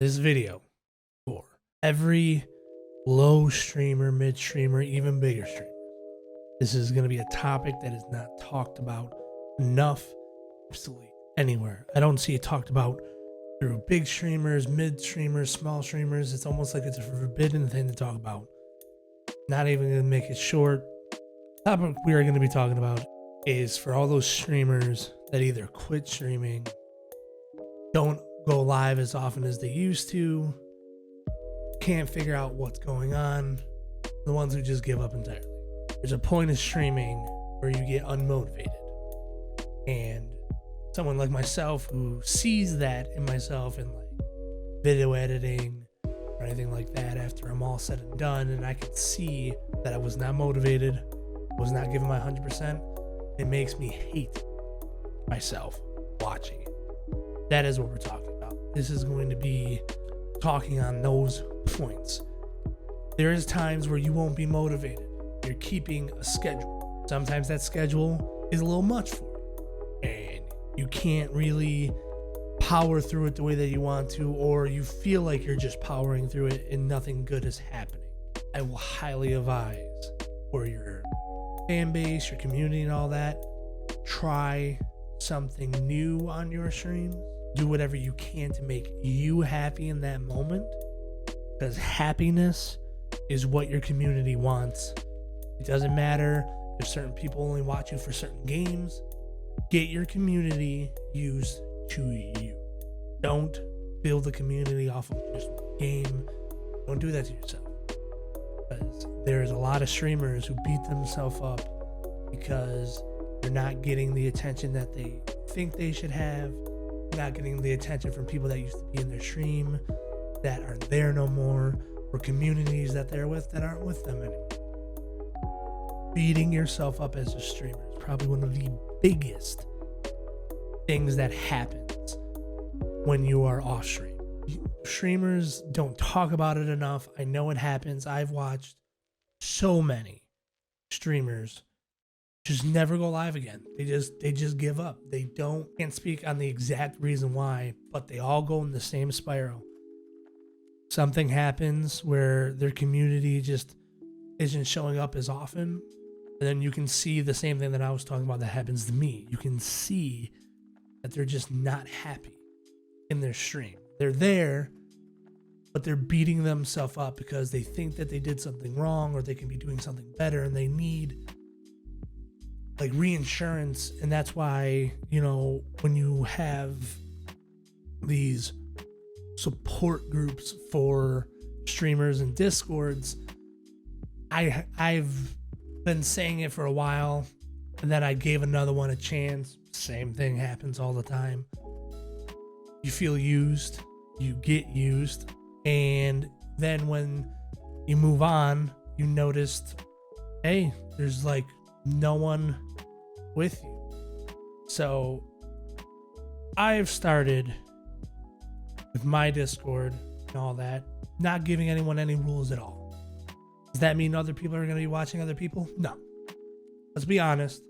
this video for every low streamer, mid streamer, even bigger streamer. This is going to be a topic that is not talked about enough absolutely anywhere. I don't see it talked about through big streamers, mid streamers, small streamers. It's almost like it's a forbidden thing to talk about. Not even going to make it short. The topic we are going to be talking about is for all those streamers that either quit streaming, don't go live as often as they used to, can't figure out what's going on, the ones who just give up entirely. There's a point of streaming where you get unmotivated. And someone like myself who sees that in myself in like video editing or anything like that after I'm all said and done, and I can see that I was not motivated, was not giving my 100%, it makes me hate myself watching it. That is what we're talking about. This is going to be talking on those points. There is times where you won't be motivated. You're keeping a schedule. Sometimes that schedule is a little much for you, and you can't really power through it the way that you want to, or you feel like you're just powering through it and nothing good is happening. I will highly advise for your fan base, your community and all that, try something new on your streams. Do whatever you can to make you happy in that moment, because happiness is what your community wants. It doesn't matter if certain people only watch you for certain games. Get your community used to you. Don't build a community off of just one game. Don't do that to yourself, because there's a lot of streamers who beat themselves up because they're not getting the attention that they think they should have, not getting the attention from people that used to be in their stream that aren't there no more, or communities that they're with that aren't with them anymore. Beating yourself up as a streamer is probably one of the biggest things that happens when you are off stream. Streamers don't talk about it enough. I know it happens. I've watched so many streamers just never go live again. They just give up. They can't speak on the exact reason why, but they all go in the same spiral. Something happens where their community just isn't showing up as often. And then you can see the same thing that I was talking about that happens to me. You can see that they're just not happy in their stream. They're there, but they're beating themselves up because they think that they did something wrong or they can be doing something better, and they need like reinsurance. And that's why, when you have these support groups for streamers and discords, I've been saying it for a while, and then I gave another one a chance. Same thing happens all the time. You feel used, you get used, and then when you move on, you noticed, hey, there's like no one with you. So I've started with my Discord and all that, not giving anyone any rules at all. Does that mean other people are going to be watching other people? No. Let's be honest.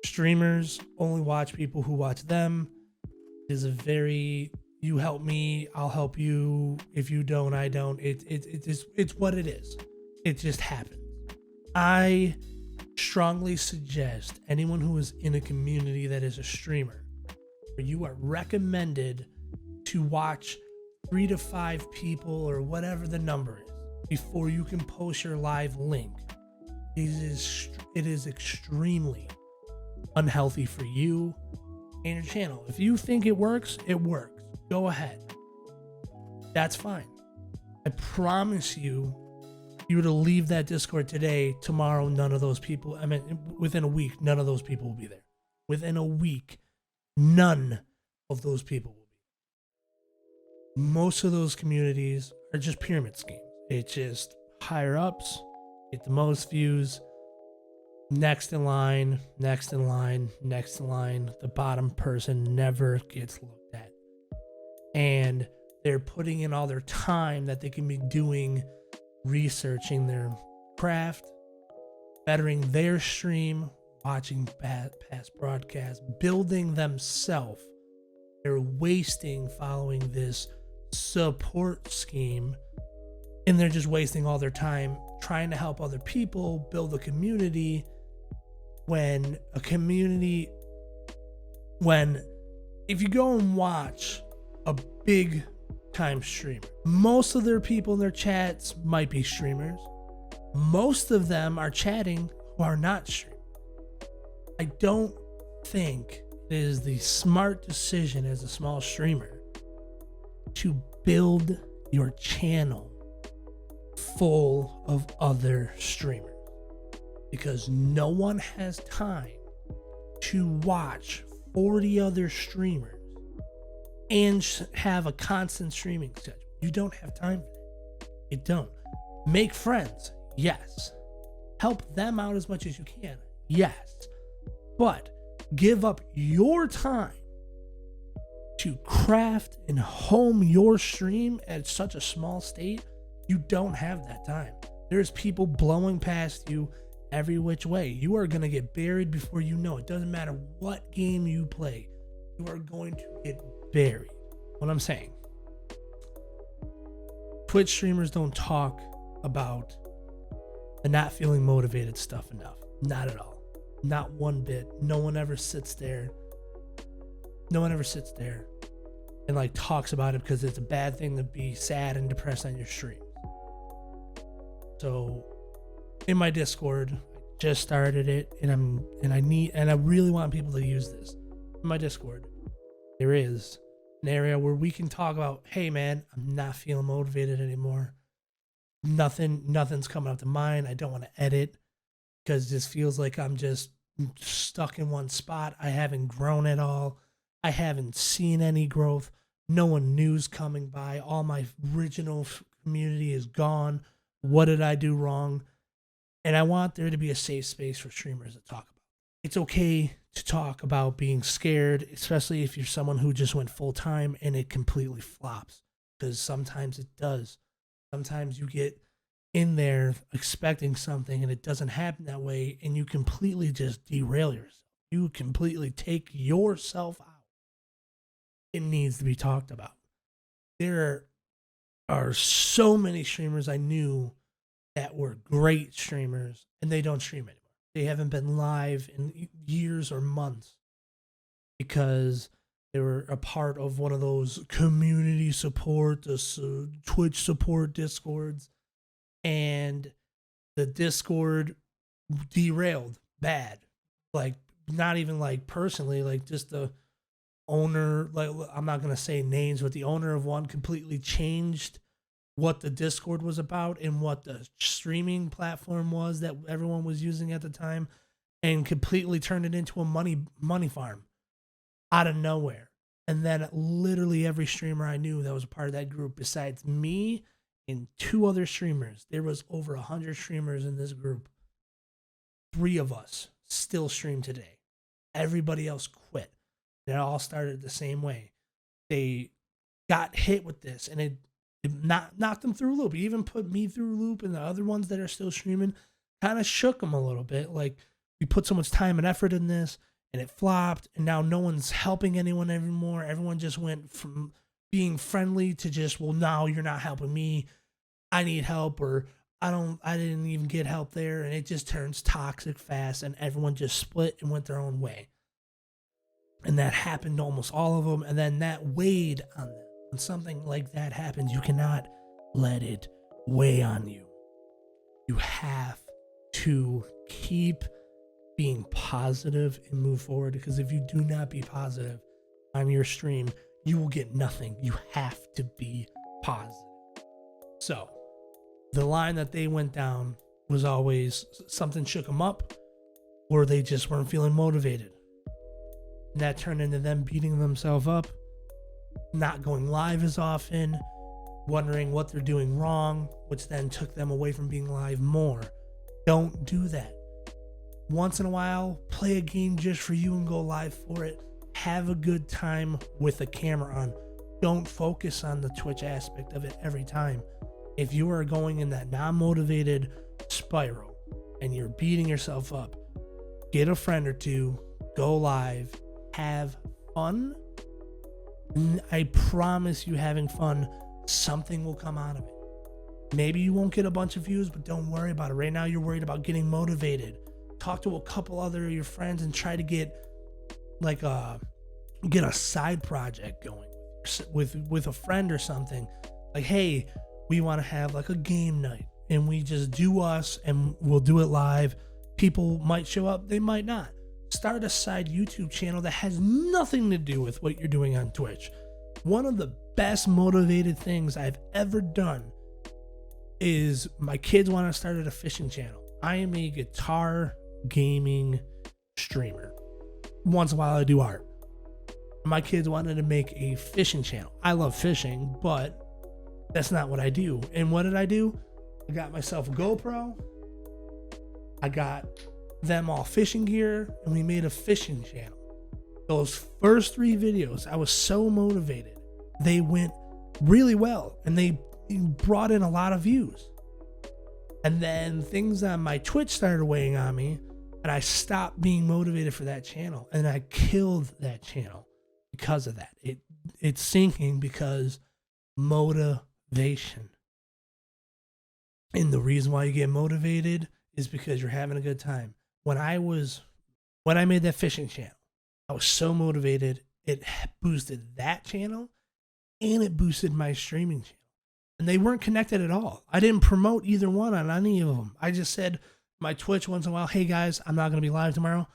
Streamers only watch people who watch them. It is a very, you help me, I'll help you. If you don't, I don't. It's what it is. It just happens. I strongly suggest anyone who is in a community that is a streamer, where you are recommended to watch 3 to 5 people or whatever the number is before you can post your live link. It is extremely unhealthy for you and your channel. If you think it works, it works. Go ahead. That's fine. I promise you, if you were to leave that Discord today, tomorrow, none of those people, within a week, none of those people will be there. Within a week, none of those people will be. Most of those communities are just pyramid schemes. It's just higher ups get the most views, next in line, next in line, next in line. The bottom person never gets looked at. And they're putting in all their time that they can be doing, researching their craft, bettering their stream, watching past broadcasts, building themselves. They're wasting following this support scheme, and they're just wasting all their time trying to help other people build a community, when if you go and watch a big time streamer, most of their people in their chats might be streamers. Most of them are chatting who are not streamers. I don't think it is the smart decision as a small streamer to build your channel full of other streamers, because no one has time to watch 40 other streamers and have a constant streaming schedule. You don't have time for that. You don't. Make friends, yes. Help them out as much as you can, yes. But give up your time to craft and home your stream at such a small state. You don't have that time. There's people blowing past you every which way. You are going to get buried before you know it. Doesn't matter what game you play, you are going to get buried. What I'm saying, Twitch streamers don't talk about the not feeling motivated stuff enough. Not at all. Not one bit. No one ever sits there and like talks about it, because it's a bad thing to be sad and depressed on your stream. So in my Discord, I just started it, and I really want people to use this. In my Discord, there is an area where we can talk about, hey man, I'm not feeling motivated anymore. Nothing's coming up to mind. I don't want to edit because this feels like I'm just stuck in one spot. I haven't grown at all. I haven't seen any growth. No one new's coming by. All my original community is gone. What did I do wrong? And I want there to be a safe space for streamers to talk about. It's okay to talk about being scared, especially if you're someone who just went full time and it completely flops, because sometimes it does. Sometimes you get in there expecting something and it doesn't happen that way, and you completely just derail yourself. You completely take yourself out. It needs to be talked about. There are so many streamers I knew that were great streamers, and they don't stream anymore. They haven't been live in years or months because they were a part of one of those community support, Twitch support Discords, and the Discord derailed bad. Like, not even like personally, like just the owner, like I'm not going to say names, but the owner of one completely changed what the Discord was about and what the streaming platform was that everyone was using at the time, and completely turned it into a money farm out of nowhere. And then literally every streamer I knew that was a part of that group, besides me and 2 other streamers, there was over 100 streamers in this group. 3 of us still stream today. Everybody else quit. It all started the same way. They got hit with this, and it knocked them through a loop. It even put me through a loop, and the other ones that are still streaming kind of shook them a little bit. Like, we put so much time and effort in this, and it flopped, and now no one's helping anyone anymore. Everyone just went from being friendly to just, well, now you're not helping me. I need help, or I didn't even get help there, and it just turns toxic fast, and everyone just split and went their own way. And that happened to almost all of them, and then that weighed on them. When something like that happens, you cannot let it weigh on you. You have to keep being positive and move forward, because if you do not be positive on your stream, you will get nothing. You have to be positive. So the line that they went down was always something shook them up, or they just weren't feeling motivated. And that turned into them beating themselves up, not going live as often, wondering what they're doing wrong, which then took them away from being live more. Don't do that. Once in a while, play a game just for you and go live for it. Have a good time with a camera on. Don't focus on the Twitch aspect of it every time. If you are going in that non-motivated spiral and you're beating yourself up, get a friend or 2, go live, have fun, I promise you, having fun, something will come out of it. Maybe you won't get a bunch of views, but don't worry about it. Right now, you're worried about getting motivated. Talk to a couple other of your friends and try to get a side project going with a friend or something. Like, hey, we want to have like a game night, and we just do us, and we'll do it live. People might show up, they might not. Start a side YouTube channel that has nothing to do with what you're doing on Twitch. One of the best motivated things I've ever done is my kids want to start a fishing channel. I am a guitar gaming streamer. Once in a while I do art. My kids wanted to make a fishing channel. I love fishing, but that's not what I do. And what did I do? I got myself a GoPro. I got them all fishing gear, and we made a fishing channel. Those first 3 videos, I was so motivated. They went really well, and they brought in a lot of views. And then things on my Twitch started weighing on me, and I stopped being motivated for that channel, and I killed that channel because of that. It's sinking because motivation. And the reason why you get motivated is because you're having a good time. When I made that fishing channel, I was so motivated. It boosted that channel, and it boosted my streaming channel. And they weren't connected at all. I didn't promote either one on any of them. I just said my Twitch once in a while, hey guys, I'm not going to be live tomorrow.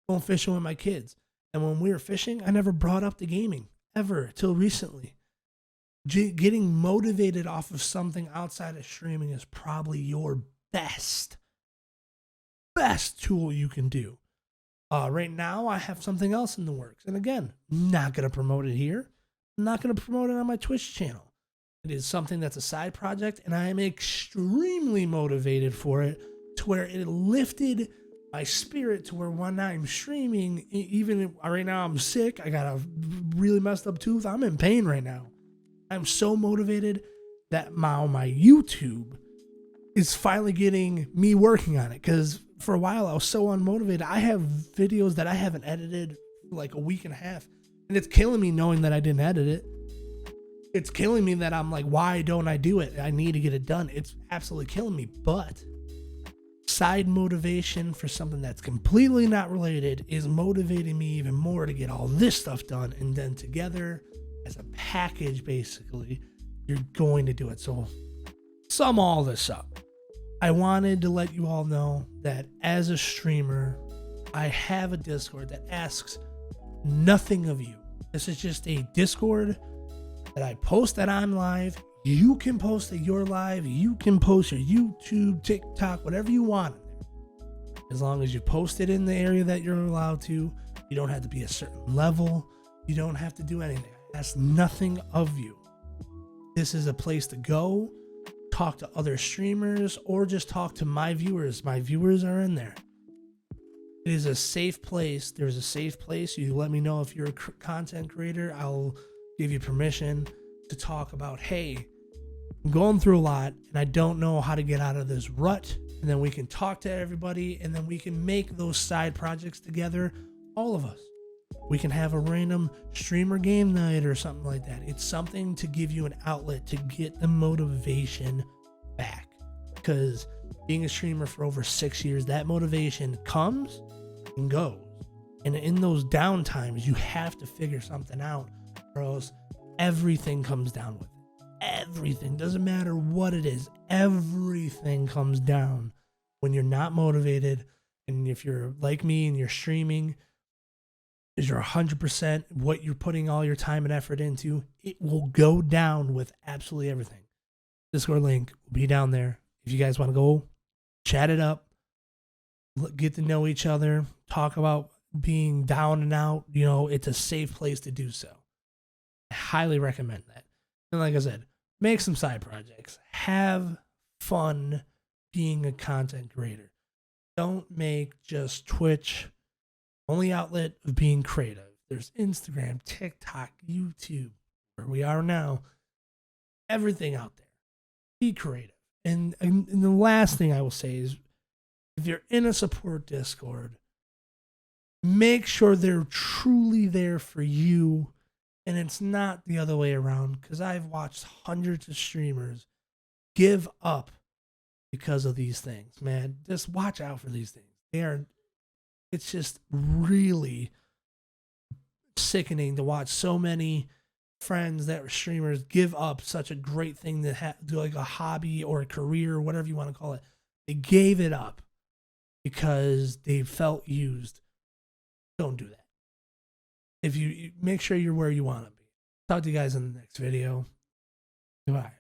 Going fishing with my kids. And when we were fishing, I never brought up the gaming ever till recently. Getting motivated off of something outside of streaming is probably your best tool you can do. Right now, I have something else in the works. And again, not going to promote it here. Not going to promote it on my Twitch channel. It is something that's a side project, and I am extremely motivated for it, to where it lifted my spirit to where when I'm streaming, even right now I'm sick, I got a really messed up tooth, I'm in pain right now. I'm so motivated that my YouTube is finally getting me working on it, because for a while I was so unmotivated. I have videos that I haven't edited for like a week and a half, and it's killing me knowing that I didn't edit it. It's killing me that I'm like, why don't I do it? I need to get it done. It's absolutely killing me. But side motivation for something that's completely not related is motivating me even more to get all this stuff done. And then together as a package, basically, you're going to do it. So sum all this up. I wanted to let you all know that as a streamer, I have a Discord that asks nothing of you. This is just a Discord that I post that I'm live. You can post that you're live. You can post your YouTube, TikTok, whatever you want. As long as you post it in the area that you're allowed to. You don't have to be a certain level. You don't have to do anything. That's nothing of you. This is a place to go, talk to other streamers, or just talk to my viewers. My viewers are in there. It is a safe place. There's a safe place. You let me know if you're a content creator. I'll give you permission to talk about, hey, I'm going through a lot and I don't know how to get out of this rut. And then we can talk to everybody, and then we can make those side projects together, all of us. We can have a random streamer game night or something like that. It's something to give you an outlet to get the motivation back. Because being a streamer for over 6 years, that motivation comes and goes. And in those down times, you have to figure something out, or else everything comes down with it. Everything. Doesn't matter what it is. Everything comes down when you're not motivated. And if you're like me and you're streaming, is you're 100% what you're putting all your time and effort into, it will go down with absolutely everything. Discord link will be down there. If you guys want to go chat it up, get to know each other, talk about being down and out, it's a safe place to do so. I highly recommend that. And like I said, make some side projects. Have fun being a content creator. Don't make just Twitch only outlet of being creative. There's Instagram, TikTok, YouTube, where we are now. Everything out there. Be creative. And the last thing I will say is, if you're in a support Discord, make sure they're truly there for you And it's not the other way around, because I've watched hundreds of streamers give up because of these things, man. Just watch out for these things. It's just really sickening to watch so many friends that were streamers give up such a great thing to do, like a hobby or a career, whatever you want to call it. They gave it up because they felt used. Don't do that. If you make sure you're where you want to be. Talk to you guys in the next video. Goodbye.